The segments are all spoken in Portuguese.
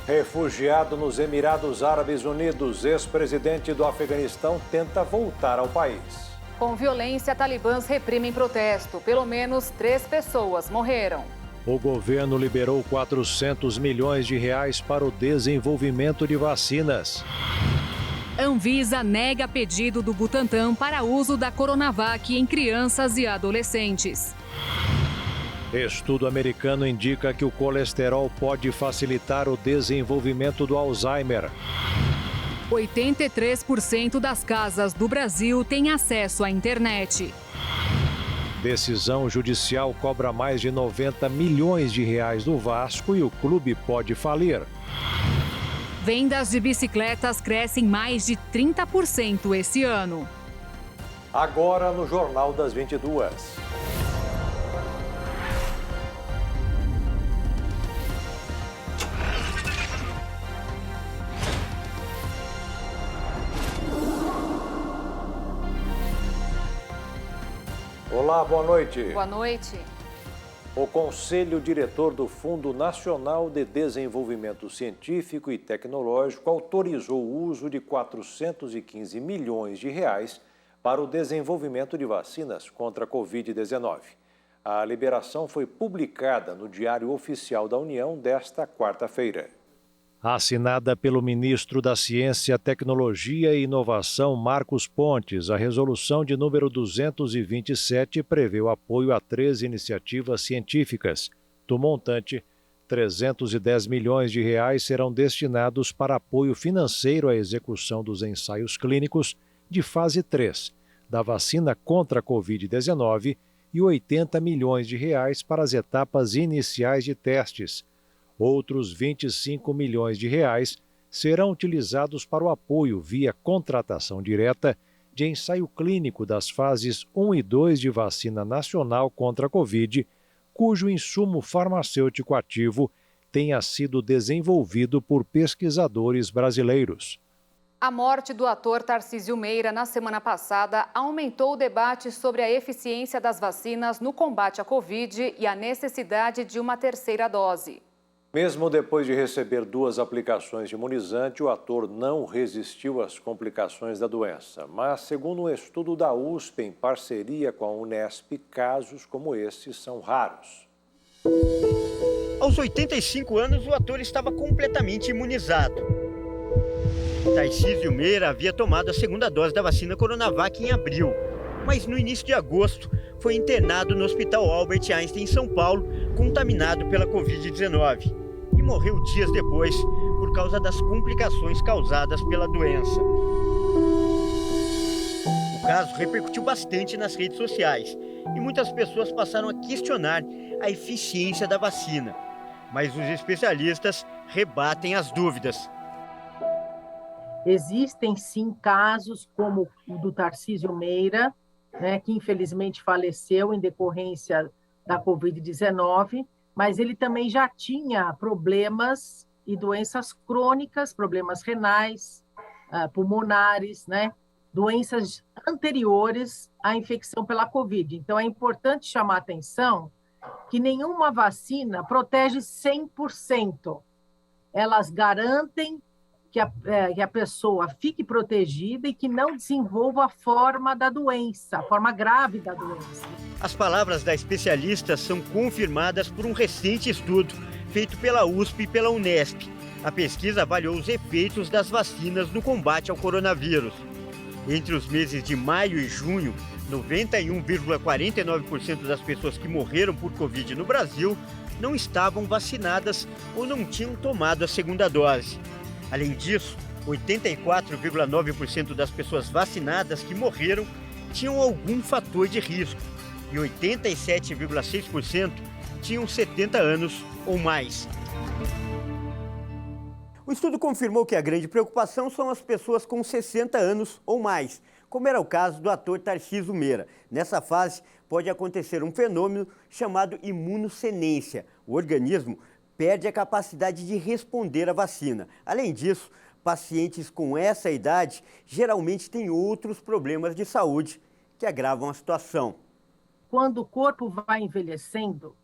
Refugiado nos Emirados Árabes Unidos, ex-presidente do Afeganistão tenta voltar ao país. Com violência, talibãs reprimem protesto. Pelo menos 3 pessoas morreram. O governo liberou 400 milhões de reais para o desenvolvimento de vacinas. Anvisa nega pedido do Butantan para uso da Coronavac em crianças e adolescentes. Estudo americano indica que o colesterol pode facilitar o desenvolvimento do Alzheimer. 83% das casas do Brasil têm acesso à internet. Decisão judicial cobra mais de 90 milhões de reais do Vasco e o clube pode falir. Vendas de bicicletas crescem mais de 30% esse ano. Agora no Jornal das 22. Olá, boa noite. Boa noite. O Conselho Diretor do Fundo Nacional de Desenvolvimento Científico e Tecnológico autorizou o uso de 415 milhões de reais para o desenvolvimento de vacinas contra a Covid-19. A liberação foi publicada no Diário Oficial da União desta quarta-feira. Assinada pelo ministro da Ciência, Tecnologia e Inovação, Marcos Pontes, a resolução de número 227 prevê o apoio a 13 iniciativas científicas. Do montante, 310 milhões de reais serão destinados para apoio financeiro à execução dos ensaios clínicos de fase 3 da vacina contra a Covid-19 e 80 milhões de reais para as etapas iniciais de testes. Outros 25 milhões de reais serão utilizados para o apoio via contratação direta de ensaio clínico das fases 1 e 2 de vacina nacional contra a Covid, cujo insumo farmacêutico ativo tenha sido desenvolvido por pesquisadores brasileiros. A morte do ator Tarcísio Meira na semana passada aumentou o debate sobre a eficiência das vacinas no combate à Covid e a necessidade de uma terceira dose. Mesmo depois de receber 2 aplicações de imunizante, o ator não resistiu às complicações da doença. Mas, segundo um estudo da USP em parceria com a Unesp, casos como esses são raros. Aos 85 anos, o ator estava completamente imunizado. Tarcísio Meira havia tomado a 2ª dose da vacina Coronavac em abril, mas no início de agosto foi internado no Hospital Albert Einstein, em São Paulo, contaminado pela Covid-19. E morreu dias depois por causa das complicações causadas pela doença. O caso repercutiu bastante nas redes sociais e muitas pessoas passaram a questionar a eficiência da vacina. Mas os especialistas rebatem as dúvidas. Existem sim casos como o do Tarcísio Meira, que infelizmente faleceu em decorrência da Covid-19, mas ele também já tinha problemas e doenças crônicas, problemas renais, pulmonares, doenças anteriores à infecção pela Covid. Então, é importante chamar a atenção que nenhuma vacina protege 100%. Elas garantem que a pessoa fique protegida e que não desenvolva a forma da doença, a forma grave da doença. As palavras da especialista são confirmadas por um recente estudo feito pela USP e pela Unesp. A pesquisa avaliou os efeitos das vacinas no combate ao coronavírus. Entre os meses de maio e junho, 91,49% das pessoas que morreram por Covid no Brasil não estavam vacinadas ou não tinham tomado a 2ª dose. Além disso, 84,9% das pessoas vacinadas que morreram tinham algum fator de risco e 87,6% tinham 70 anos ou mais. O estudo confirmou que a grande preocupação são as pessoas com 60 anos ou mais, como era o caso do ator Tarcísio Meira. Nessa fase, pode acontecer um fenômeno chamado imunossenência. O organismo perde a capacidade de responder à vacina. Além disso, pacientes com essa idade geralmente têm outros problemas de saúde que agravam a situação. Quando o corpo vai envelhecendo,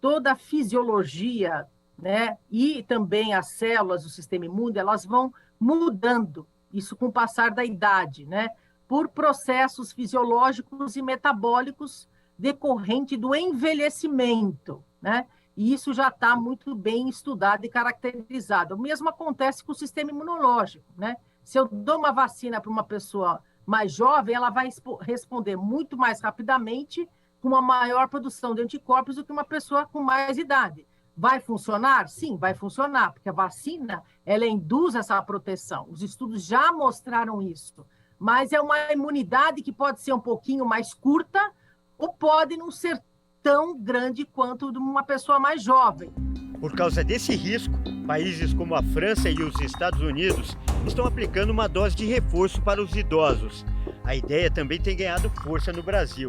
toda a fisiologia né? E também as células do sistema imune, elas vão mudando, isso com o passar da idade, né? Por processos fisiológicos e metabólicos decorrente do envelhecimento, né? E isso já está muito bem estudado e caracterizado. O mesmo acontece com o sistema imunológico, né? Se eu dou uma vacina para uma pessoa mais jovem, ela vai responder muito mais rapidamente, com uma maior produção de anticorpos do que uma pessoa com mais idade. Vai funcionar? Sim, vai funcionar, porque a vacina, ela induz essa proteção. Os estudos já mostraram isso. Mas é uma imunidade que pode ser um pouquinho mais curta ou pode não ser tão grande quanto de uma pessoa mais jovem. Por causa desse risco, países como a França e os Estados Unidos estão aplicando uma dose de reforço para os idosos. A ideia também tem ganhado força no Brasil.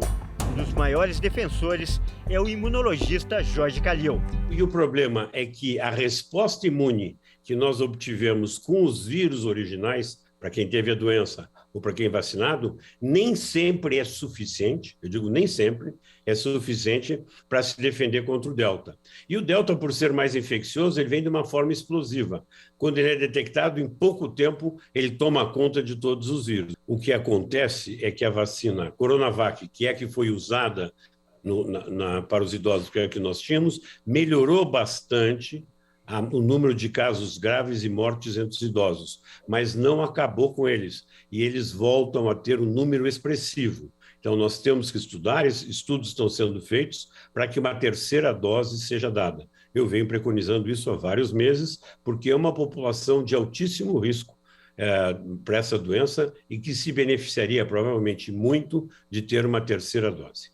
Um dos maiores defensores é o imunologista Jorge Calil. E o problema é que a resposta imune que nós obtivemos com os vírus originais, para quem teve a doença ou para quem é vacinado, nem sempre é suficiente, eu digo nem sempre, é suficiente para se defender contra o Delta. E o Delta, por ser mais infeccioso, ele vem de uma forma explosiva. Quando ele é detectado, em pouco tempo, ele toma conta de todos os vírus. O que acontece é que a vacina Coronavac, que é a que foi usada para os idosos, que é a que nós tínhamos, melhorou bastante o número de casos graves e mortes entre os idosos, mas não acabou com eles, e eles voltam a ter um número expressivo. Então, nós temos que estudar, estudos estão sendo feitos para que uma terceira dose seja dada. Eu venho preconizando isso há vários meses, porque é uma população de altíssimo risco para essa doença e que se beneficiaria provavelmente muito de ter uma terceira dose.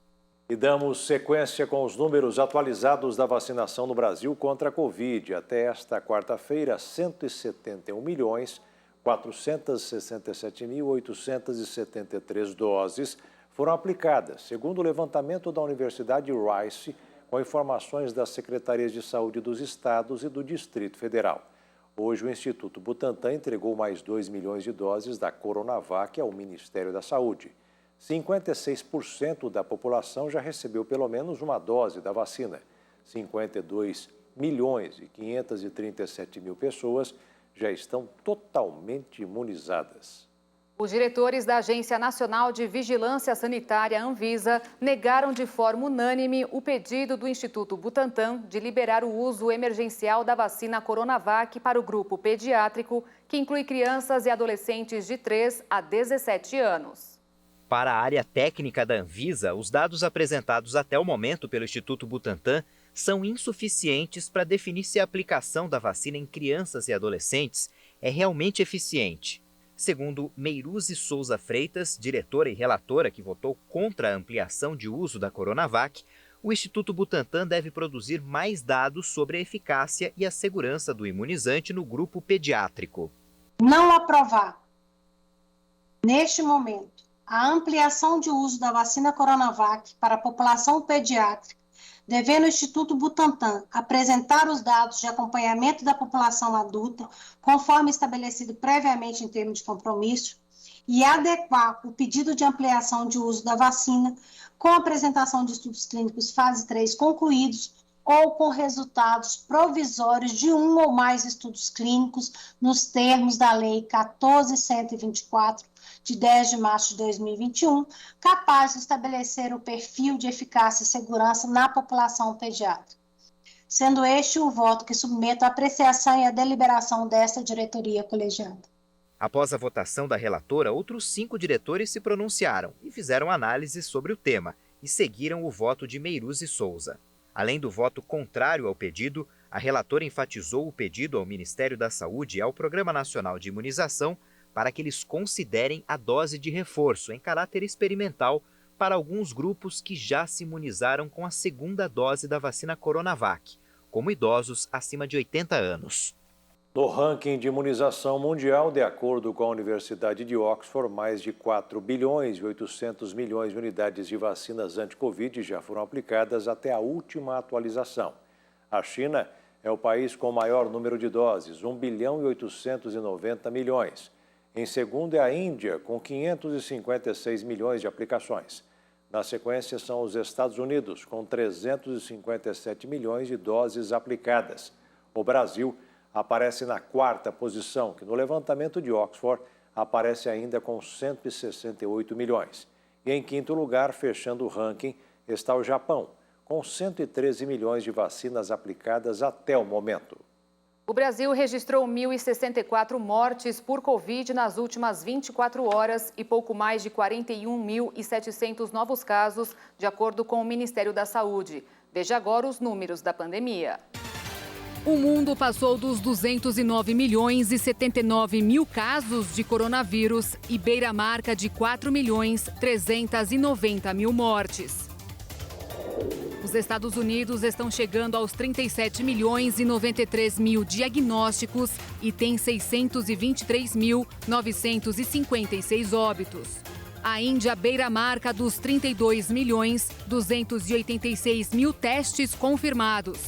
E damos sequência com os números atualizados da vacinação no Brasil contra a Covid. Até esta quarta-feira, 171.467.873 doses foram aplicadas, segundo o levantamento da Universidade Rice, com informações das Secretarias de Saúde dos Estados e do Distrito Federal. Hoje, o Instituto Butantan entregou mais 2 milhões de doses da Coronavac ao Ministério da Saúde. 56% da população já recebeu pelo menos uma dose da vacina. 52.537.000 pessoas já estão totalmente imunizadas. Os diretores da Agência Nacional de Vigilância Sanitária, Anvisa, negaram de forma unânime o pedido do Instituto Butantan de liberar o uso emergencial da vacina Coronavac para o grupo pediátrico, que inclui crianças e adolescentes de 3 a 17 anos. Para a área técnica da Anvisa, os dados apresentados até o momento pelo Instituto Butantan são insuficientes para definir se a aplicação da vacina em crianças e adolescentes é realmente eficiente. Segundo Meiruzi Souza Freitas, diretora e relatora que votou contra a ampliação de uso da Coronavac, o Instituto Butantan deve produzir mais dados sobre a eficácia e a segurança do imunizante no grupo pediátrico. Não aprovar, neste momento, a ampliação de uso da vacina Coronavac para a população pediátrica, devendo o Instituto Butantan apresentar os dados de acompanhamento da população adulta, conforme estabelecido previamente em termos de compromisso, e adequar o pedido de ampliação de uso da vacina com a apresentação de estudos clínicos fase 3 concluídos ou com resultados provisórios de um ou mais estudos clínicos nos termos da Lei 14.124, de 10 de março de 2021, capaz de estabelecer o perfil de eficácia e segurança na população pediátrica. Sendo este o voto que submeto à apreciação e à deliberação desta diretoria colegiada. Após a votação da relatora, outros 5 diretores se pronunciaram e fizeram análise sobre o tema e seguiram o voto de Meiruzi Souza. Além do voto contrário ao pedido, a relatora enfatizou o pedido ao Ministério da Saúde e ao Programa Nacional de Imunização para que eles considerem a dose de reforço em caráter experimental para alguns grupos que já se imunizaram com a segunda dose da vacina Coronavac, como idosos acima de 80 anos. No ranking de imunização mundial, de acordo com a Universidade de Oxford, mais de 4 bilhões e 800 milhões de unidades de vacinas anti-Covid já foram aplicadas até a última atualização. A China é o país com o maior número de doses, 1 bilhão e 890 milhões. Em segundo é a Índia, com 556 milhões de aplicações. Na sequência são os Estados Unidos, com 357 milhões de doses aplicadas. O Brasil aparece na 4ª posição, que no levantamento de Oxford aparece ainda com 168 milhões. E em 5º lugar, fechando o ranking, está o Japão, com 113 milhões de vacinas aplicadas até o momento. O Brasil registrou 1.064 mortes por Covid nas últimas 24 horas e pouco mais de 41.700 novos casos, de acordo com o Ministério da Saúde. Veja agora os números da pandemia. O mundo passou dos 209 milhões e 79 mil casos de coronavírus e beira a marca de 4 milhões 390 mil mortes. Os Estados Unidos estão chegando aos 37 milhões e 93 mil diagnósticos e tem 623.956 óbitos. A Índia beira a marca dos 32 milhões 286 mil testes confirmados.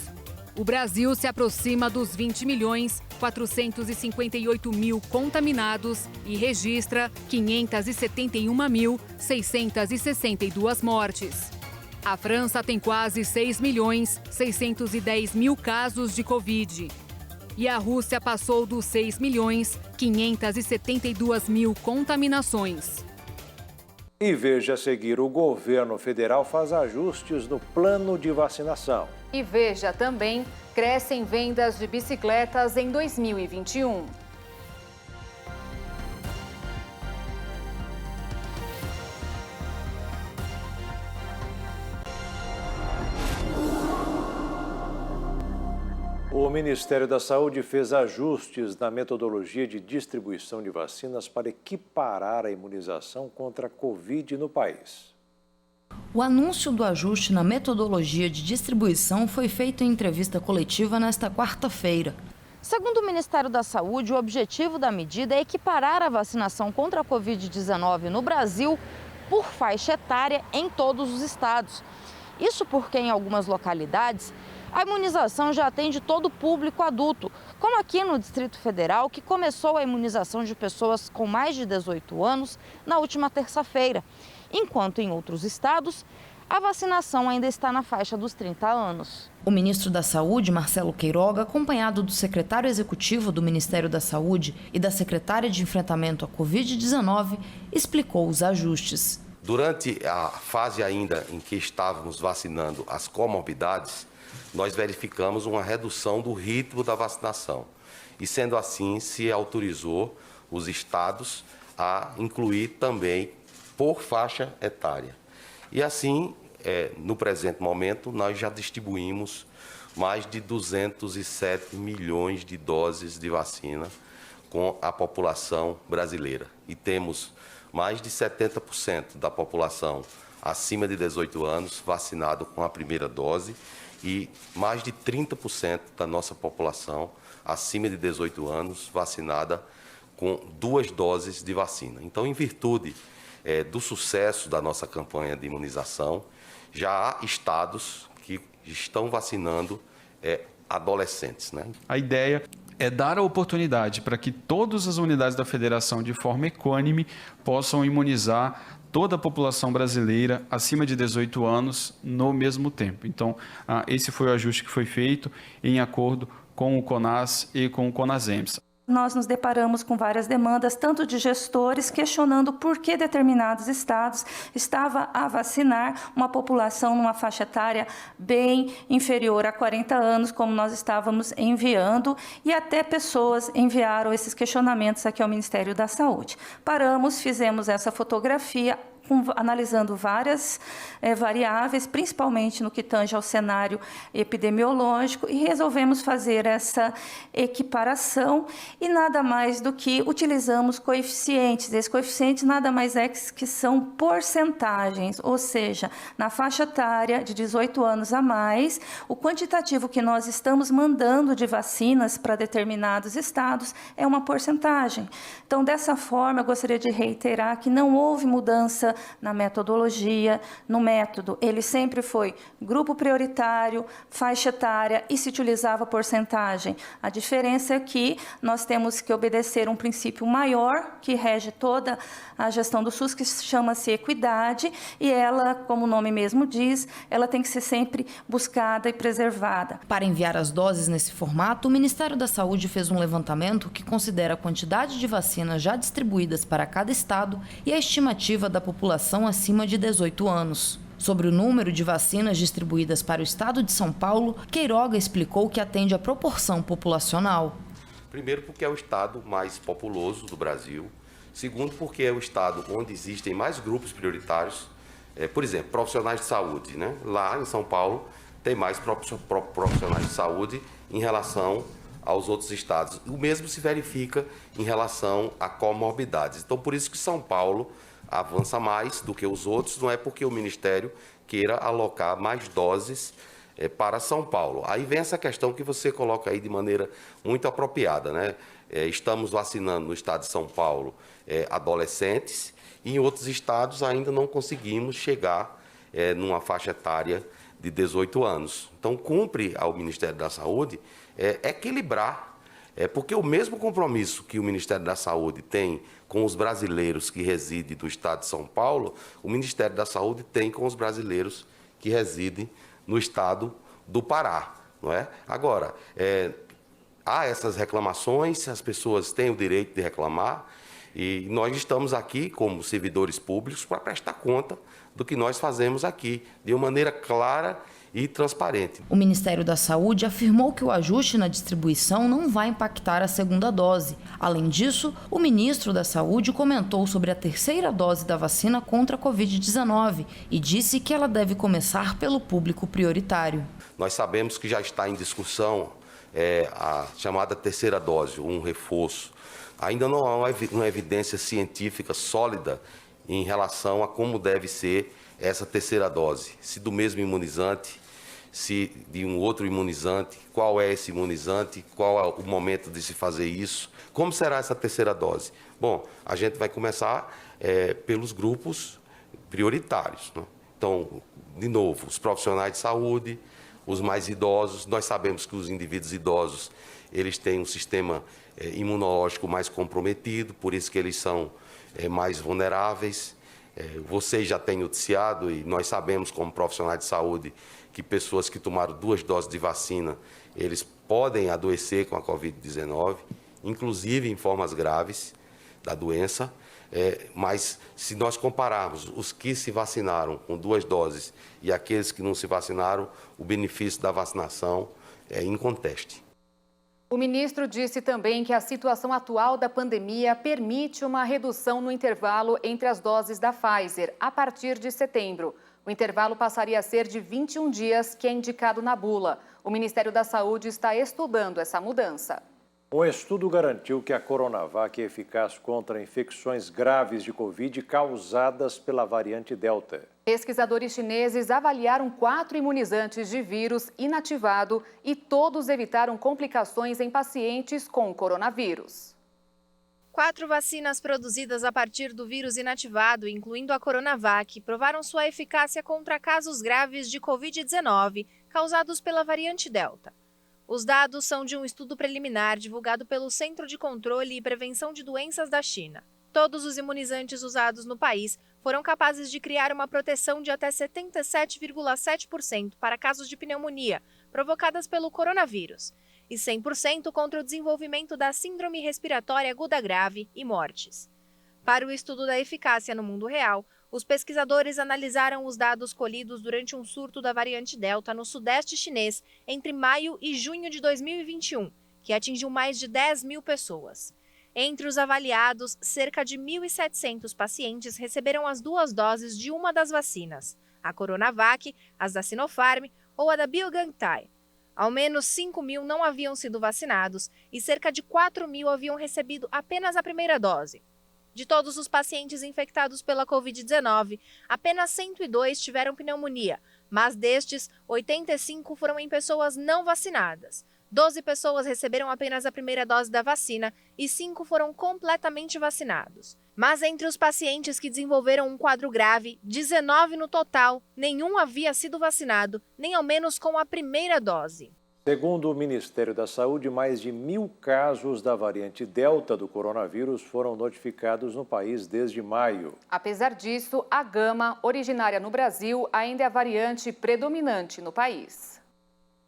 O Brasil se aproxima dos 20 milhões 458 mil contaminados e registra 571.662 mortes. A França tem quase 6 milhões 610 mil casos de Covid. E a Rússia passou dos 6 milhões 572 mil contaminações. E veja a seguir, o governo federal faz ajustes no plano de vacinação. E veja também, crescem vendas de bicicletas em 2021. O Ministério da Saúde fez ajustes na metodologia de distribuição de vacinas para equiparar a imunização contra a Covid no país. O anúncio do ajuste na metodologia de distribuição foi feito em entrevista coletiva nesta quarta-feira. Segundo o Ministério da Saúde, o objetivo da medida é equiparar a vacinação contra a Covid-19 no Brasil por faixa etária em todos os estados. Isso porque em algumas localidades a imunização já atende todo o público adulto, como aqui no Distrito Federal, que começou a imunização de pessoas com mais de 18 anos na última terça-feira, enquanto em outros estados a vacinação ainda está na faixa dos 30 anos. O ministro da Saúde, Marcelo Queiroga, acompanhado do secretário executivo do Ministério da Saúde e da secretária de enfrentamento à Covid-19, explicou os ajustes. Durante a fase ainda em que estávamos vacinando as comorbidades, nós verificamos uma redução do ritmo da vacinação. E, sendo assim, se autorizou os estados a incluir também por faixa etária. E assim, no presente momento, nós já distribuímos mais de 207 milhões de doses de vacina com a população brasileira. E temos mais de 70% da população acima de 18 anos vacinado com a primeira dose e mais de 30% da nossa população acima de 18 anos vacinada com 2 doses de vacina. Então, em virtude do sucesso da nossa campanha de imunização, já há estados que estão vacinando adolescentes, né? A ideia é dar a oportunidade para que todas as unidades da federação, de forma equânime, possam imunizar toda a população brasileira acima de 18 anos no mesmo tempo. Então, esse foi o ajuste que foi feito em acordo com o CONAS e com o CONASEMS. Nós nos deparamos com várias demandas, tanto de gestores questionando por que determinados estados estavam a vacinar uma população numa faixa etária bem inferior a 40 anos, como nós estávamos enviando, e até pessoas enviaram esses questionamentos aqui ao Ministério da Saúde. Paramos, fizemos essa fotografia, analisando várias variáveis, principalmente no que tange ao cenário epidemiológico, e resolvemos fazer essa equiparação e nada mais do que utilizamos coeficientes. Esses coeficientes nada mais é que são porcentagens, ou seja, na faixa etária de 18 anos a mais, o quantitativo que nós estamos mandando de vacinas para determinados estados é uma porcentagem. Então, dessa forma, eu gostaria de reiterar que não houve mudança na metodologia, no método. Ele sempre foi grupo prioritário, faixa etária e se utilizava porcentagem. A diferença é que nós temos que obedecer um princípio maior que rege toda a gestão do SUS, que chama-se equidade, e ela, como o nome mesmo diz, ela tem que ser sempre buscada e preservada. Para enviar as doses nesse formato, o Ministério da Saúde fez um levantamento que considera a quantidade de vacinas já distribuídas para cada estado e a estimativa da população acima de 18 anos. Sobre o número de vacinas distribuídas para o estado de São Paulo, Queiroga explicou que atende à proporção populacional. Primeiro, porque é o estado mais populoso do Brasil. Segundo, porque é o estado onde existem mais grupos prioritários. Por exemplo, profissionais de saúde, né? Lá em São Paulo tem mais profissionais de saúde em relação aos outros estados. O mesmo se verifica em relação a comorbidades. Então, por isso que São Paulo avança mais do que os outros, não é porque o Ministério queira alocar mais doses para São Paulo. Aí vem essa questão que você coloca aí de maneira muito apropriada, né? Estamos vacinando no estado de São Paulo adolescentes e em outros estados ainda não conseguimos chegar numa faixa etária de 18 anos. Então, cumpre ao Ministério da Saúde equilibrar, porque o mesmo compromisso que o Ministério da Saúde tem com os brasileiros que residem do estado de São Paulo, o Ministério da Saúde tem com os brasileiros que residem no estado do Pará, não é? Agora, há essas reclamações, as pessoas têm o direito de reclamar e nós estamos aqui como servidores públicos para prestar conta do que nós fazemos aqui, de uma maneira clara e transparente. O Ministério da Saúde afirmou que o ajuste na distribuição não vai impactar a segunda dose. Além disso, o ministro da Saúde comentou sobre a terceira dose da vacina contra a Covid-19 e disse que ela deve começar pelo público prioritário. Nós sabemos que já está em discussão a chamada terceira dose, um reforço. Ainda não há uma evidência científica sólida em relação a como deve ser essa terceira dose, se do mesmo imunizante, se de um outro imunizante, qual é esse imunizante, qual é o momento de se fazer isso, como será essa terceira dose? Bom, a gente vai começar pelos grupos prioritários, né? Então, de novo, os profissionais de saúde, os mais idosos. Nós sabemos que os indivíduos idosos, eles têm um sistema imunológico mais comprometido, por isso que eles são mais vulneráveis. Vocês já têm noticiado e nós sabemos como profissionais de saúde que pessoas que tomaram 2 doses de vacina, eles podem adoecer com a Covid-19, inclusive em formas graves da doença, mas se nós compararmos os que se vacinaram com 2 doses e aqueles que não se vacinaram, o benefício da vacinação é inconteste. O ministro disse também que a situação atual da pandemia permite uma redução no intervalo entre as doses da Pfizer a partir de setembro. O intervalo passaria a ser de 21 dias, que é indicado na bula. O Ministério da Saúde está estudando essa mudança. Um estudo garantiu que a Coronavac é eficaz contra infecções graves de Covid causadas pela variante Delta. Pesquisadores chineses avaliaram 4 imunizantes de vírus inativado e todos evitaram complicações em pacientes com coronavírus. 4 vacinas produzidas a partir do vírus inativado, incluindo a Coronavac, provaram sua eficácia contra casos graves de Covid-19 causados pela variante Delta. Os dados são de um estudo preliminar divulgado pelo Centro de Controle e Prevenção de Doenças da China. Todos os imunizantes usados no país foram capazes de criar uma proteção de até 77,7% para casos de pneumonia provocadas pelo coronavírus e 100% contra o desenvolvimento da síndrome respiratória aguda grave e mortes. Para o estudo da eficácia no mundo real, os pesquisadores analisaram os dados colhidos durante um surto da variante Delta no sudeste chinês entre maio e junho de 2021, que atingiu mais de 10 mil pessoas. Entre os avaliados, cerca de 1.700 pacientes receberam as 2 doses de uma das vacinas, a Coronavac, as da Sinopharm ou a da BioNTech. Ao menos 5.000 não haviam sido vacinados e cerca de 4.000 haviam recebido apenas a primeira dose. De todos os pacientes infectados pela Covid-19, apenas 102 tiveram pneumonia, mas destes, 85 foram em pessoas não vacinadas. 12 pessoas receberam apenas a primeira dose da vacina e 5 foram completamente vacinados. Mas entre os pacientes que desenvolveram um quadro grave, 19 no total, nenhum havia sido vacinado, nem ao menos com a primeira dose. Segundo o Ministério da Saúde, mais de 1.000 casos da variante Delta do coronavírus foram notificados no país desde maio. Apesar disso, a Gama, originária no Brasil, ainda é a variante predominante no país.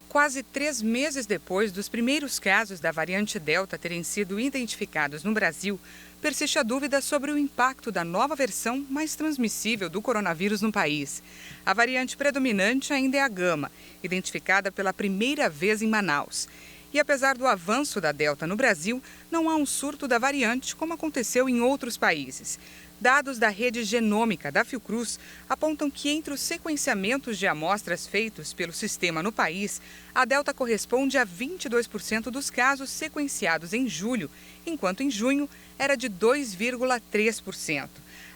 Quase 3 meses depois dos primeiros casos da variante Delta terem sido identificados no Brasil, persiste a dúvida sobre o impacto da nova versão mais transmissível do coronavírus no país. A variante predominante ainda é a Gama, identificada pela primeira vez em Manaus. E apesar do avanço da Delta no Brasil, não há um surto da variante como aconteceu em outros países. Dados da rede genômica da Fiocruz apontam que entre os sequenciamentos de amostras feitos pelo sistema no país, a Delta corresponde a 22% dos casos sequenciados em julho, enquanto em junho era de 2,3%.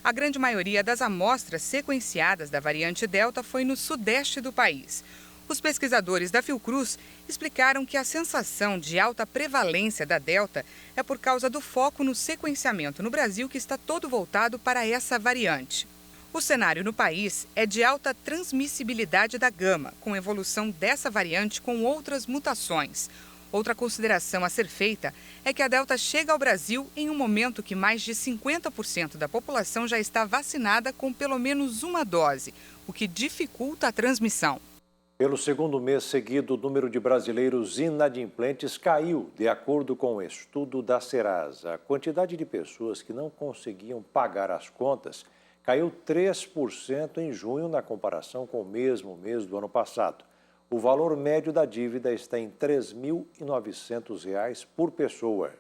A grande maioria das amostras sequenciadas da variante Delta foi no sudeste do país. Os pesquisadores da Fiocruz explicaram que a sensação de alta prevalência da Delta é por causa do foco no sequenciamento no Brasil, que está todo voltado para essa variante. O cenário no país é de alta transmissibilidade da Gama, com evolução dessa variante com outras mutações. Outra consideração a ser feita é que a Delta chega ao Brasil em um momento que mais de 50% da população já está vacinada com pelo menos uma dose, o que dificulta a transmissão. Pelo segundo mês seguido, o número de brasileiros inadimplentes caiu, de acordo com o estudo da Serasa. A quantidade de pessoas que não conseguiam pagar as contas caiu 3% em junho na comparação com o mesmo mês do ano passado. O valor médio da dívida está em R$ 3.900 por pessoa.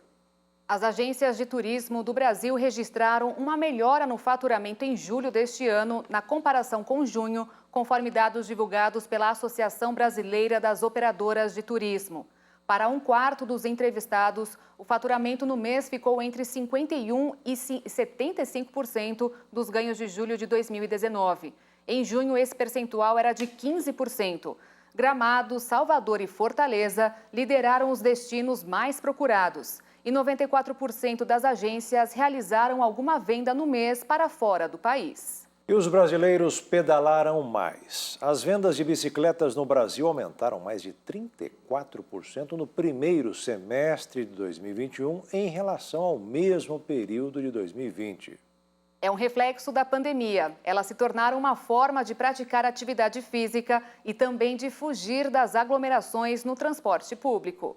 As agências de turismo do Brasil registraram uma melhora no faturamento em julho deste ano, na comparação com junho, conforme dados divulgados pela Associação Brasileira das Operadoras de Turismo. Para um quarto dos entrevistados, o faturamento no mês ficou entre 51% e 75% dos ganhos de julho de 2019. Em junho, esse percentual era de 15%. Gramado, Salvador e Fortaleza lideraram os destinos mais procurados. E 94% das agências realizaram alguma venda no mês para fora do país. E os brasileiros pedalaram mais. As vendas de bicicletas no Brasil aumentaram mais de 34% no primeiro semestre de 2021 em relação ao mesmo período de 2020. É um reflexo da pandemia. Elas se tornaram uma forma de praticar atividade física e também de fugir das aglomerações no transporte público.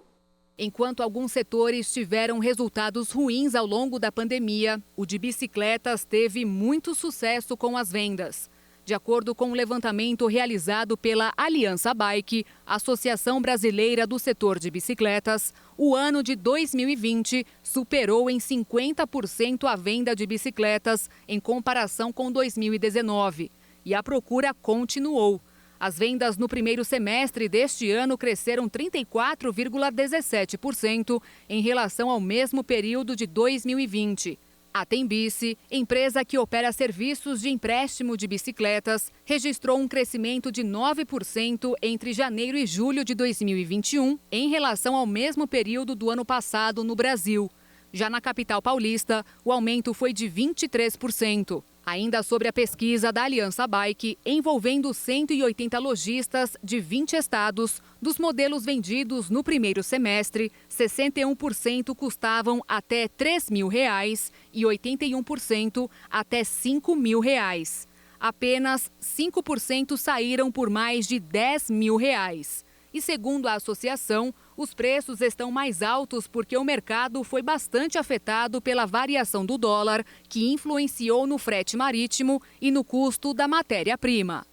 Enquanto alguns setores tiveram resultados ruins ao longo da pandemia, o de bicicletas teve muito sucesso com as vendas. De acordo com o levantamento realizado pela Aliança Bike, Associação Brasileira do Setor de Bicicletas, o ano de 2020 superou em 50% a venda de bicicletas em comparação com 2019. E a procura continuou. As vendas no primeiro semestre deste ano cresceram 34,17% em relação ao mesmo período de 2020. A Tembici, empresa que opera serviços de empréstimo de bicicletas, registrou um crescimento de 9% entre janeiro e julho de 2021 em relação ao mesmo período do ano passado no Brasil. Já na capital paulista, o aumento foi de 23%. Ainda sobre a pesquisa da Aliança Bike, envolvendo 180 lojistas de 20 estados, dos modelos vendidos no primeiro semestre, 61% custavam até R$ 3.000 e 81% até R$ 5.000. Apenas 5% saíram por mais de R$ 10.000. E segundo a associação, os preços estão mais altos porque o mercado foi bastante afetado pela variação do dólar, que influenciou no frete marítimo e no custo da matéria-prima.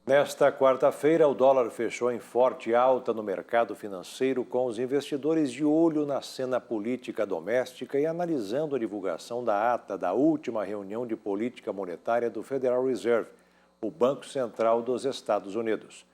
Nesta quarta-feira, o dólar fechou em forte alta no mercado financeiro, com os investidores de olho na cena política doméstica e analisando a divulgação da ata da última reunião de política monetária do Federal Reserve, o Banco Central dos Estados Unidos.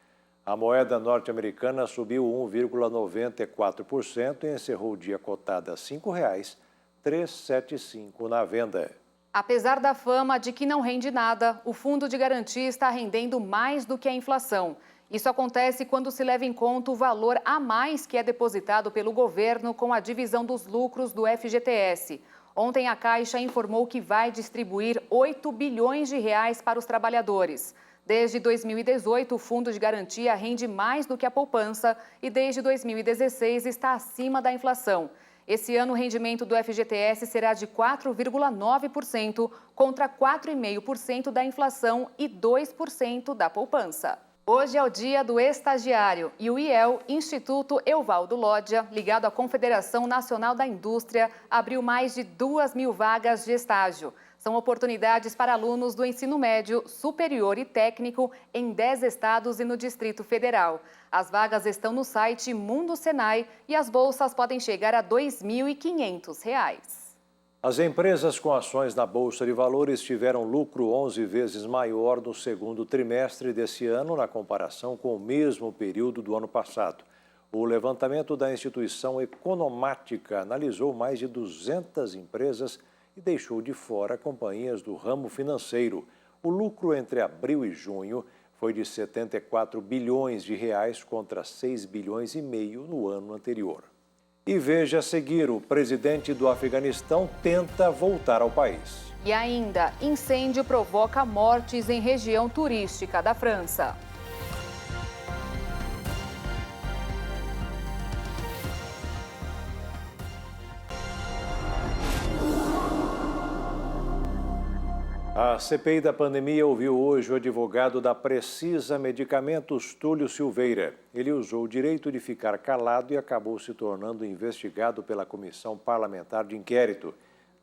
A moeda norte-americana subiu 1,94% e encerrou o dia cotada a R$ 5,375 na venda. Apesar da fama de que não rende nada, o Fundo de Garantia está rendendo mais do que a inflação. Isso acontece quando se leva em conta o valor a mais que é depositado pelo governo com a divisão dos lucros do FGTS. Ontem a Caixa informou que vai distribuir 8 bilhões de reais para os trabalhadores. Desde 2018, o Fundo de Garantia rende mais do que a poupança e desde 2016 está acima da inflação. Esse ano o rendimento do FGTS será de 4,9% contra 4,5% da inflação e 2% da poupança. Hoje é o dia do estagiário e o IEL, Instituto Evaldo Lódia, ligado à Confederação Nacional da Indústria, abriu mais de 2.000 vagas de estágio. São oportunidades para alunos do ensino médio, superior e técnico em 10 estados e no Distrito Federal. As vagas estão no site Mundo Senai e as bolsas podem chegar a R$ 2.500. As empresas com ações na Bolsa de Valores tiveram lucro 11 vezes maior no segundo trimestre desse ano, na comparação com o mesmo período do ano passado. O levantamento da instituição Economática analisou mais de 200 empresas e deixou de fora companhias do ramo financeiro. O lucro entre abril e junho foi de 74 bilhões de reais contra 6 bilhões e meio no ano anterior. E veja a seguir, o presidente do Afeganistão tenta voltar ao país. E ainda, incêndio provoca mortes em região turística da França. A CPI da pandemia ouviu hoje o advogado da Precisa Medicamentos, Túlio Silveira. Ele usou o direito de ficar calado e acabou se tornando investigado pela Comissão Parlamentar de Inquérito.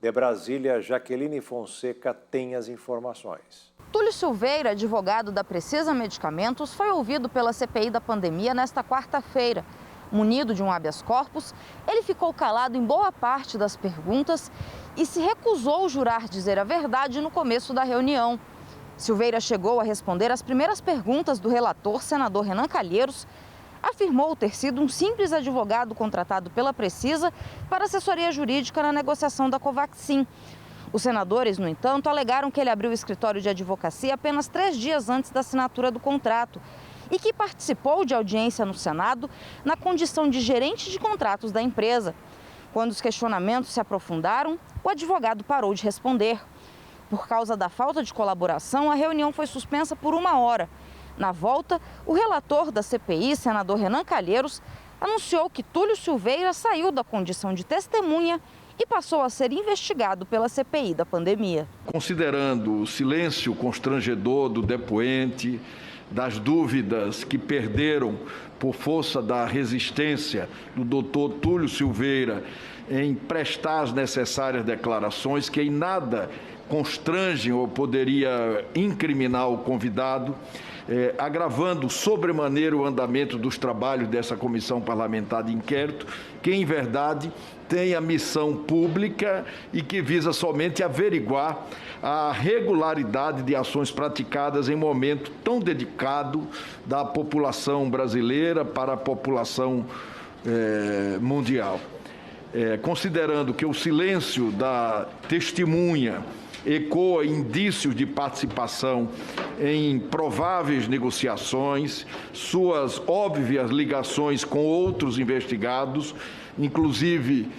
De Brasília, Jaqueline Fonseca tem as informações. Túlio Silveira, advogado da Precisa Medicamentos, foi ouvido pela CPI da pandemia nesta quarta-feira. Munido de um habeas corpus, ele ficou calado em boa parte das perguntas e se recusou a jurar dizer a verdade no começo da reunião. Silveira chegou a responder as primeiras perguntas do relator, senador Renan Calheiros, afirmou ter sido um simples advogado contratado pela Precisa para assessoria jurídica na negociação da Covaxin. Os senadores, no entanto, alegaram que ele abriu o escritório de advocacia apenas 3 dias antes da assinatura do contrato e que participou de audiência no Senado na condição de gerente de contratos da empresa. Quando os questionamentos se aprofundaram, o advogado parou de responder. Por causa da falta de colaboração, a reunião foi suspensa por 1 hora. Na volta, o relator da CPI, senador Renan Calheiros, anunciou que Túlio Silveira saiu da condição de testemunha e passou a ser investigado pela CPI da pandemia. Considerando o silêncio constrangedor do depoente, das dúvidas que perderam por força da resistência do doutor Túlio Silveira em prestar as necessárias declarações, que em nada constrangem ou poderia incriminar o convidado, agravando sobremaneira o andamento dos trabalhos dessa comissão parlamentar de inquérito, que em verdade tem a missão pública e que visa somente averiguar a regularidade de ações praticadas em momento tão dedicado da população brasileira para a população mundial. Considerando que o silêncio da testemunha ecoa indícios de participação em prováveis negociações, suas óbvias ligações com outros investigados, inclusive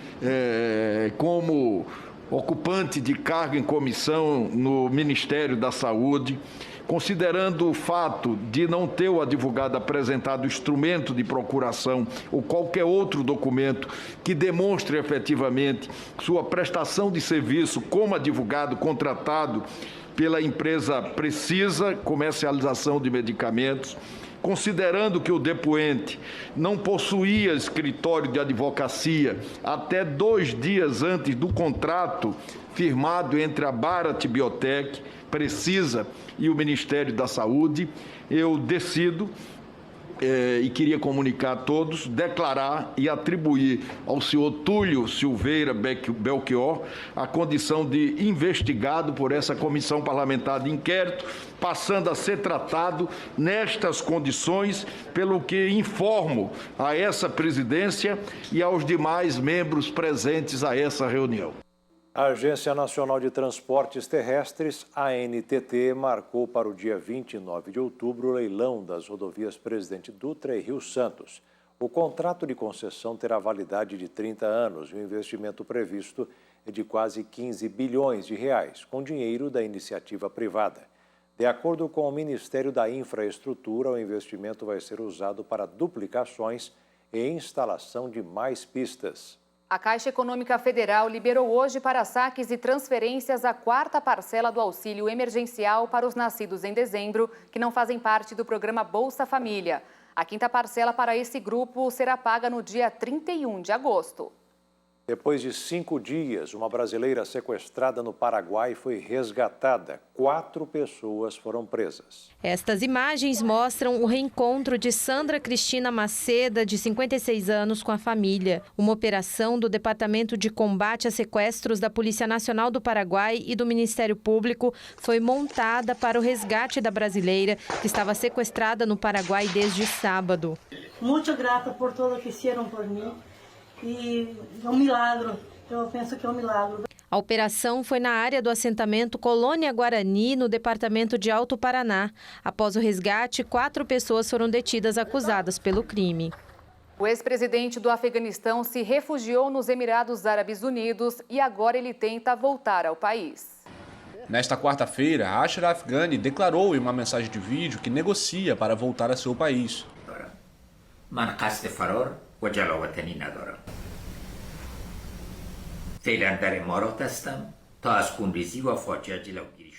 como ocupante de cargo em comissão no Ministério da Saúde, considerando o fato de não ter o advogado apresentado instrumento de procuração ou qualquer outro documento que demonstre efetivamente sua prestação de serviço como advogado contratado pela empresa Precisa Comercialização de Medicamentos, considerando que o depoente não possuía escritório de advocacia até 2 dias antes do contrato firmado entre a Bharat Biotech, Precisa e o Ministério da Saúde, eu decido e queria comunicar a todos, declarar e atribuir ao senhor Túlio Silveira Belchior a condição de investigado por essa comissão parlamentar de inquérito, passando a ser tratado nestas condições, pelo que informo a essa presidência e aos demais membros presentes a essa reunião. A Agência Nacional de Transportes Terrestres, ANTT, marcou para o dia 29 de outubro o leilão das rodovias Presidente Dutra e Rio Santos. O contrato de concessão terá validade de 30 anos e o investimento previsto é de quase 15 bilhões de reais, com dinheiro da iniciativa privada. De acordo com o Ministério da Infraestrutura, o investimento vai ser usado para duplicações e instalação de mais pistas. A Caixa Econômica Federal liberou hoje para saques e transferências a 4ª parcela do auxílio emergencial para os nascidos em dezembro, que não fazem parte do programa Bolsa Família. A 5ª parcela para esse grupo será paga no dia 31 de agosto. Depois de 5 dias, uma brasileira sequestrada no Paraguai foi resgatada. 4 pessoas foram presas. Estas imagens mostram o reencontro de Sandra Cristina Maceda, de 56 anos, com a família. Uma operação do Departamento de Combate a Sequestros da Polícia Nacional do Paraguai e do Ministério Público foi montada para o resgate da brasileira, que estava sequestrada no Paraguai desde sábado. Muito grata por tudo que fizeram por mim. E é um milagre, eu penso que é um milagre. A operação foi na área do assentamento Colônia Guarani, no departamento de Alto Paraná. Após o resgate, 4 pessoas foram detidas acusadas pelo crime. O ex-presidente do Afeganistão se refugiou nos Emirados Árabes Unidos e agora ele tenta voltar ao país. Nesta quarta-feira, Ashraf Ghani declarou em uma mensagem de vídeo que negocia para voltar a seu país.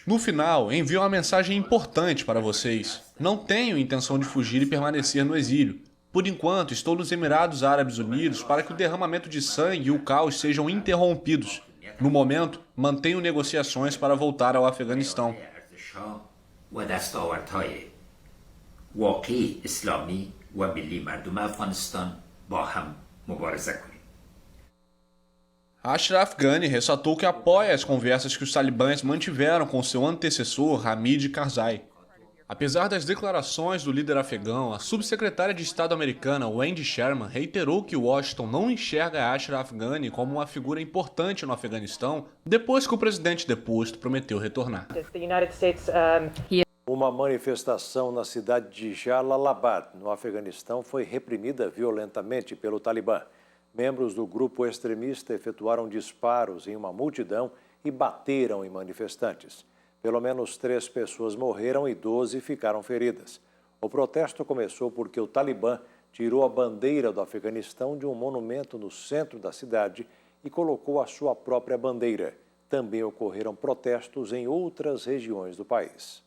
No final, envio uma mensagem importante para vocês. Não tenho intenção de fugir e permanecer no exílio. Por enquanto, estou nos Emirados Árabes Unidos para que o derramamento de sangue e o caos sejam interrompidos. No momento, mantenho negociações para voltar ao Afeganistão. Ashraf Ghani ressaltou que apoia as conversas que os talibãs mantiveram com seu antecessor, Hamid Karzai. Apesar das declarações do líder afegão, a subsecretária de Estado americana, Wendy Sherman, reiterou que Washington não enxerga Ashraf Ghani como uma figura importante no Afeganistão, depois que o presidente deposto prometeu retornar. Uma manifestação na cidade de Jalalabad, no Afeganistão, foi reprimida violentamente pelo Talibã. Membros do grupo extremista efetuaram disparos em uma multidão e bateram em manifestantes. Pelo menos 3 pessoas morreram e 12 ficaram feridas. O protesto começou porque o Talibã tirou a bandeira do Afeganistão de um monumento no centro da cidade e colocou a sua própria bandeira. Também ocorreram protestos em outras regiões do país.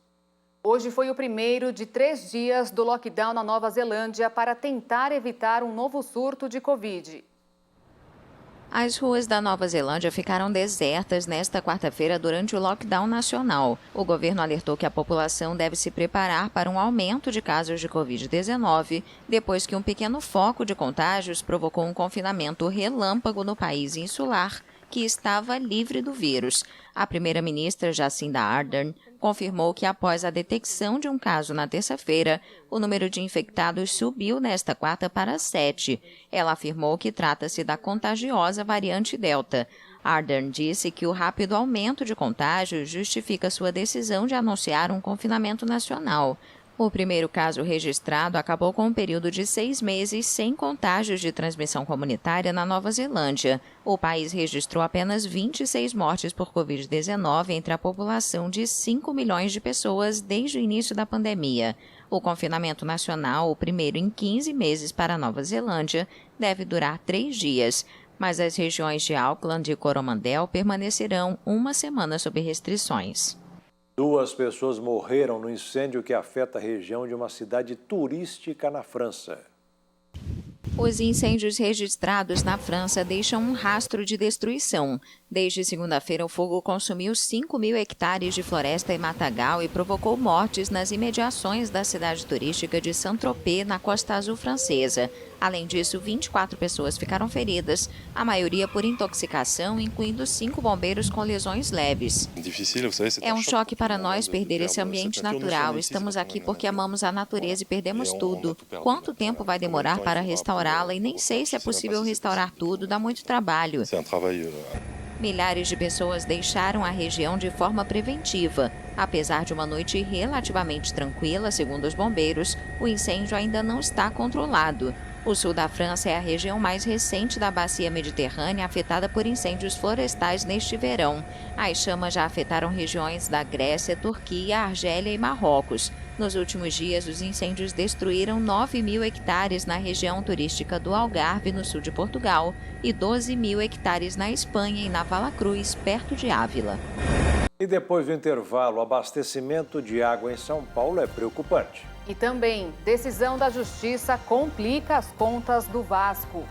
Hoje foi o primeiro de 3 dias do lockdown na Nova Zelândia para tentar evitar um novo surto de Covid. As ruas da Nova Zelândia ficaram desertas nesta quarta-feira durante o lockdown nacional. O governo alertou que a população deve se preparar para um aumento de casos de Covid-19, depois que um pequeno foco de contágios provocou um confinamento relâmpago no país insular, que estava livre do vírus. A primeira-ministra Jacinda Ardern confirmou que após a detecção de um caso na terça-feira, o número de infectados subiu nesta quarta para 7. Ela afirmou que trata-se da contagiosa variante Delta. Ardern disse que o rápido aumento de contágios justifica sua decisão de anunciar um confinamento nacional. O primeiro caso registrado acabou com um período de 6 meses sem contágios de transmissão comunitária na Nova Zelândia. O país registrou apenas 26 mortes por Covid-19 entre a população de 5 milhões de pessoas desde o início da pandemia. O confinamento nacional, o primeiro em 15 meses para a Nova Zelândia, deve durar 3 dias. Mas as regiões de Auckland e Coromandel permanecerão uma semana sob restrições. 2 pessoas morreram no incêndio que afeta a região de uma cidade turística na França. Os incêndios registrados na França deixam um rastro de destruição. Desde segunda-feira, o fogo consumiu 5.000 hectares de floresta e matagal e provocou mortes nas imediações da cidade turística de Saint-Tropez, na Costa Azul francesa. Além disso, 24 pessoas ficaram feridas, a maioria por intoxicação, incluindo 5 bombeiros com lesões leves. É um choque para nós perder esse ambiente natural. Estamos aqui porque amamos a natureza e perdemos tudo. Quanto tempo vai demorar para restaurá-la? E nem sei se é possível restaurar tudo, dá muito trabalho. Milhares de pessoas deixaram a região de forma preventiva. Apesar de uma noite relativamente tranquila, segundo os bombeiros, o incêndio ainda não está controlado. O sul da França é a região mais recente da bacia mediterrânea afetada por incêndios florestais neste verão. As chamas já afetaram regiões da Grécia, Turquia, Argélia e Marrocos. Nos últimos dias, os incêndios destruíram 9.000 hectares na região turística do Algarve, no sul de Portugal, e 12.000 hectares na Espanha e na Vala Cruz, perto de Ávila. E depois do intervalo, o abastecimento de água em São Paulo é preocupante. E também, decisão da Justiça complica as contas do Vasco.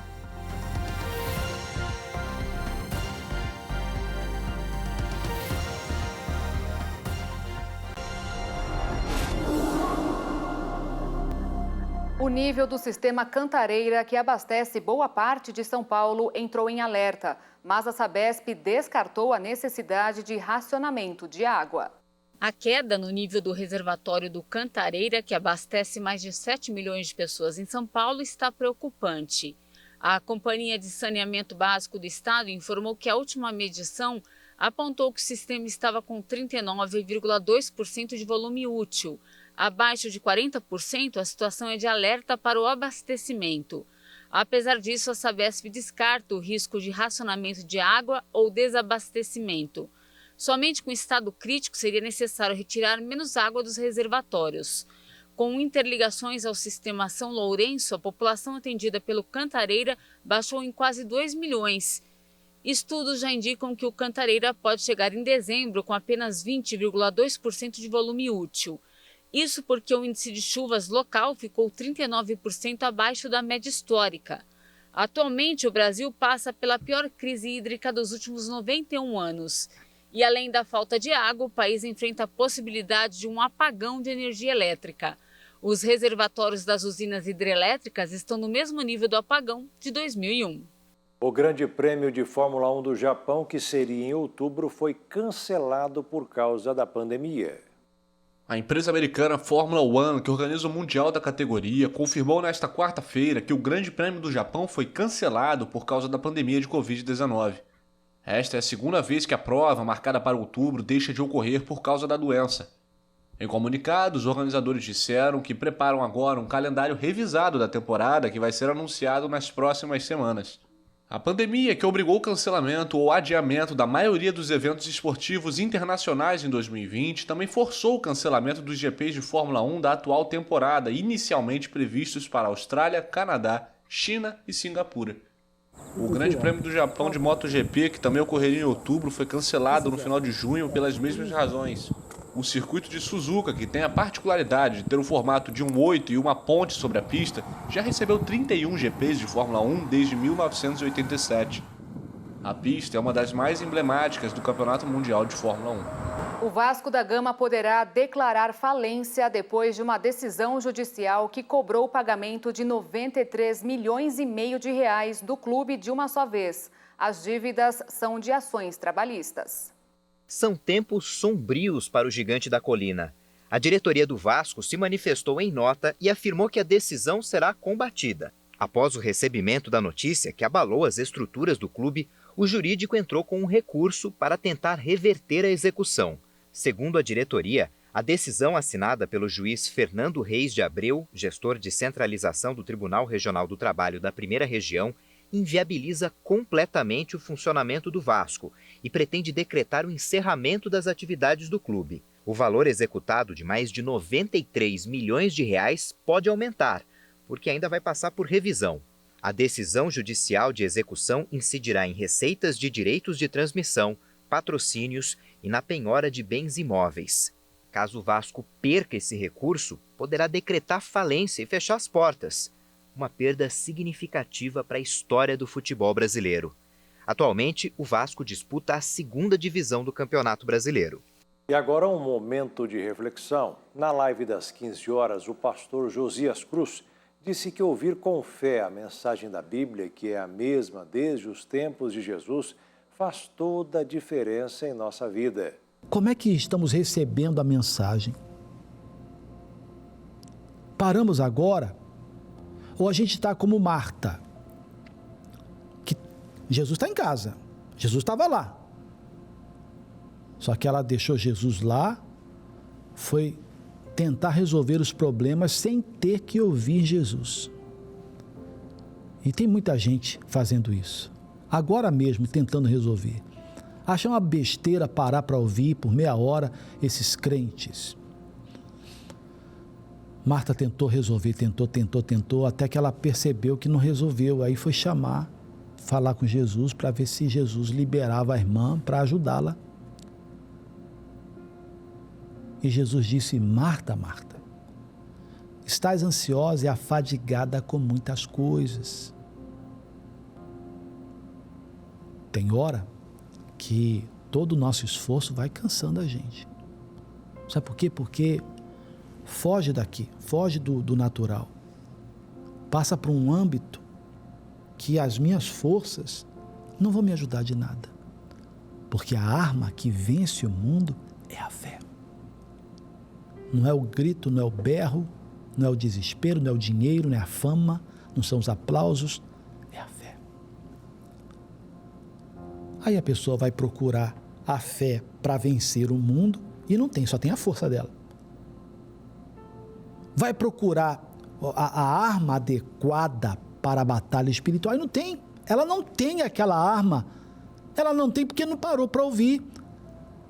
O nível do sistema Cantareira, que abastece boa parte de São Paulo, entrou em alerta, mas a Sabesp descartou a necessidade de racionamento de água. A queda no nível do reservatório do Cantareira, que abastece mais de 7 milhões de pessoas em São Paulo, está preocupante. A Companhia de Saneamento Básico do Estado informou que a última medição apontou que o sistema estava com 39,2% de volume útil. Abaixo de 40%, a situação é de alerta para o abastecimento. Apesar disso, a Sabesp descarta o risco de racionamento de água ou desabastecimento. Somente com estado crítico seria necessário retirar menos água dos reservatórios. Com interligações ao sistema São Lourenço, a população atendida pelo Cantareira baixou em quase 2 milhões. Estudos já indicam que o Cantareira pode chegar em dezembro com apenas 20,2% de volume útil. Isso porque o índice de chuvas local ficou 39% abaixo da média histórica. Atualmente, o Brasil passa pela pior crise hídrica dos últimos 91 anos. E além da falta de água, o país enfrenta a possibilidade de um apagão de energia elétrica. Os reservatórios das usinas hidrelétricas estão no mesmo nível do apagão de 2001. O Grande Prêmio de Fórmula 1 do Japão, que seria em outubro, foi cancelado por causa da pandemia. A empresa americana Fórmula 1, que organiza o Mundial da categoria, confirmou nesta quarta-feira que o Grande Prêmio do Japão foi cancelado por causa da pandemia de Covid-19. Esta é a segunda vez que a prova, marcada para outubro, deixa de ocorrer por causa da doença. Em comunicado, os organizadores disseram que preparam agora um calendário revisado da temporada que vai ser anunciado nas próximas semanas. A pandemia, que obrigou o cancelamento ou adiamento da maioria dos eventos esportivos internacionais em 2020, também forçou o cancelamento dos GPs de Fórmula 1 da atual temporada, inicialmente previstos para Austrália, Canadá, China e Singapura. O Grande Prêmio do Japão de MotoGP, que também ocorreria em outubro, foi cancelado no final de junho pelas mesmas razões. O circuito de Suzuka, que tem a particularidade de ter o formato de um 8 e uma ponte sobre a pista, já recebeu 31 GPs de Fórmula 1 desde 1987. A pista é uma das mais emblemáticas do Campeonato Mundial de Fórmula 1. O Vasco da Gama poderá declarar falência depois de uma decisão judicial que cobrou o pagamento de 93 milhões e meio de reais do clube de uma só vez. As dívidas são de ações trabalhistas. São tempos sombrios para o gigante da colina. A diretoria do Vasco se manifestou em nota e afirmou que a decisão será combatida. Após o recebimento da notícia que abalou as estruturas do clube, o jurídico entrou com um recurso para tentar reverter a execução. Segundo a diretoria, a decisão assinada pelo juiz Fernando Reis de Abreu, gestor de centralização do Tribunal Regional do Trabalho da Primeira Região, inviabiliza completamente o funcionamento do Vasco e pretende decretar o encerramento das atividades do clube. O valor executado de mais de 93 milhões de reais pode aumentar, porque ainda vai passar por revisão. A decisão judicial de execução incidirá em receitas de direitos de transmissão, patrocínios e na penhora de bens imóveis. Caso o Vasco perca esse recurso, poderá decretar falência e fechar as portas. Uma perda significativa para a história do futebol brasileiro. Atualmente, o Vasco disputa a 2ª divisão do Campeonato Brasileiro. E agora um momento de reflexão. Na live das 15 horas, o pastor Josias Cruz disse que ouvir com fé a mensagem da Bíblia, que é a mesma desde os tempos de Jesus, faz toda a diferença em nossa vida. Como é que estamos recebendo a mensagem? Paramos agora? Ou a gente está como Marta? Que Jesus está em casa, Jesus estava lá. Só que ela deixou Jesus lá, foi tentar resolver os problemas sem ter que ouvir Jesus. E tem muita gente fazendo isso. Agora mesmo, tentando resolver. Acha uma besteira parar para ouvir por meia hora esses crentes. Marta tentou resolver, tentou, até que ela percebeu que não resolveu. Aí foi falar com Jesus para ver se Jesus liberava a irmã para ajudá-la. E Jesus disse: Marta, Marta, estás ansiosa e afadigada com muitas coisas. Tem hora que todo o nosso esforço vai cansando a gente. Sabe por quê? Porque foge daqui, foge do natural. Passa para um âmbito que as minhas forças não vão me ajudar de nada. Porque a arma que vence o mundo é a fé. Não é o grito, não é o berro, não é o desespero, não é o dinheiro, não é a fama, não são os aplausos, é a fé. Aí a pessoa vai procurar a fé para vencer o mundo e não tem, só tem a força dela. Vai procurar a arma adequada para a batalha espiritual e não tem. Ela não tem aquela arma. Ela não tem porque não parou para ouvir.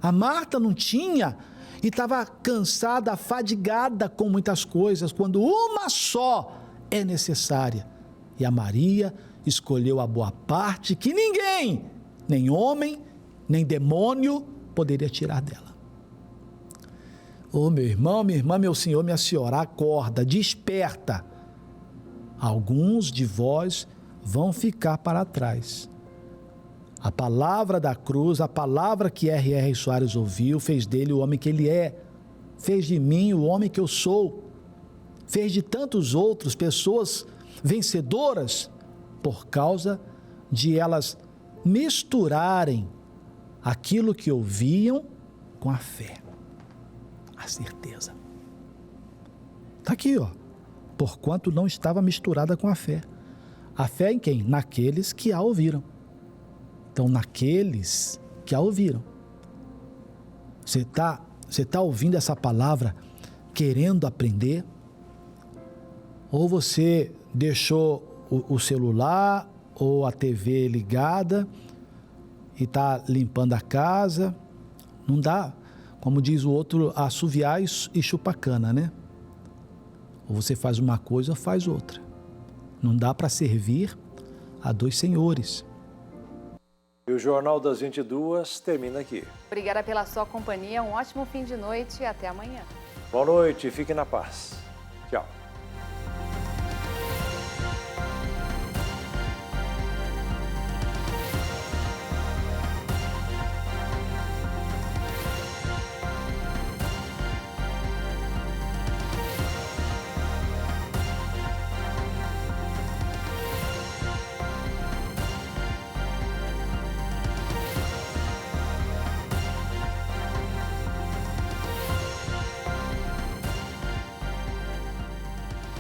A Marta não tinha e estava cansada, afadigada com muitas coisas, quando uma só é necessária. E a Maria escolheu a boa parte que ninguém, nem homem, nem demônio, poderia tirar dela. Ô meu irmão, minha irmã, meu senhor, minha senhora, acorda, desperta. Alguns de vós vão ficar para trás. A palavra da cruz, a palavra que R.R. Soares ouviu, fez dele o homem que ele é. Fez de mim o homem que eu sou. Fez de tantos outros pessoas vencedoras por causa de elas misturarem aquilo que ouviam com a fé, a certeza. Está aqui, ó. Porquanto não estava misturada com a fé. A fé em quem? Naqueles que a ouviram. Então, naqueles que a ouviram. Você tá ouvindo essa palavra querendo aprender? Ou você deixou o celular ou a TV ligada e está limpando a casa? Não dá, como diz o outro, assoviar e chupar cana, né? Ou você faz uma coisa ou faz outra. Não dá para servir a dois senhores. E o Jornal das 22 termina aqui. Obrigada pela sua companhia, um ótimo fim de noite e até amanhã. Boa noite, fique na paz. Tchau.